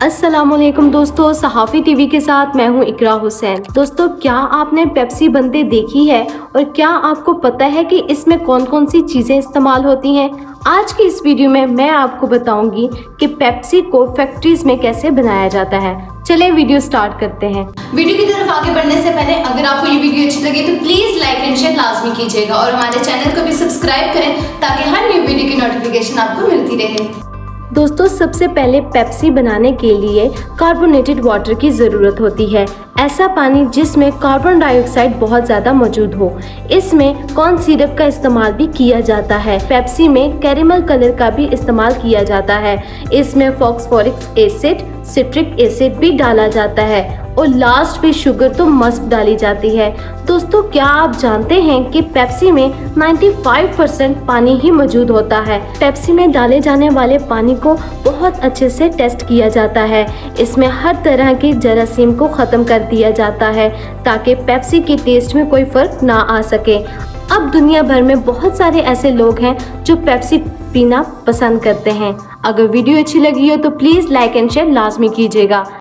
अस्सलामुअलैकुम दोस्तों, सहाफ़ी टीवी के साथ मैं हूं इकरा हुसैन। दोस्तों, क्या आपने पेप्सी बनते देखी है और क्या आपको पता है कि इसमें कौन कौन सी चीज़ें इस्तेमाल होती हैं? आज की इस वीडियो में मैं आपको बताऊंगी कि पेप्सी को फैक्ट्रीज में कैसे बनाया जाता है। चलिए वीडियो स्टार्ट करते हैं। वीडियो की तरफ आगे बढ़ने से पहले अगर आपको ये वीडियो अच्छी लगे तो प्लीज लाइक एंड शेयर लाजमी कीजिएगा और हमारे चैनल को भी सब्सक्राइब करें ताकि हर न्यू वीडियो की नोटिफिकेशन आपको मिलती रहे। दोस्तों, सबसे पहले पेप्सी बनाने के लिए कार्बोनेटेड वाटर की ज़रूरत होती है। ऐसा पानी जिसमें कार्बन डाइऑक्साइड बहुत ज़्यादा मौजूद हो। इसमें कॉर्न सिरप का इस्तेमाल भी किया जाता है। पेप्सी में कैरेमल कलर का भी इस्तेमाल किया जाता है। इसमें फॉस्फोरिक एसिड, सिट्रिक एसिड भी डाला जाता है और लास्ट में शुगर तो मस्ट डाली जाती है। दोस्तों, क्या आप जानते हैं कि पेप्सी में 95% पानी ही मौजूद होता है। पेप्सी में डाले जाने वाले पानी को बहुत अच्छे से टेस्ट किया जाता है। इसमें हर तरह की जरासीम को ख़त्म कर दिया जाता है ताकि पेप्सी के टेस्ट में कोई फ़र्क ना आ सके। अब दुनिया भर में बहुत सारे ऐसे लोग हैं जो पेप्सी पीना पसंद करते हैं। अगर वीडियो अच्छी लगी हो तो प्लीज़ लाइक एंड शेयर लाजमी कीजिएगा।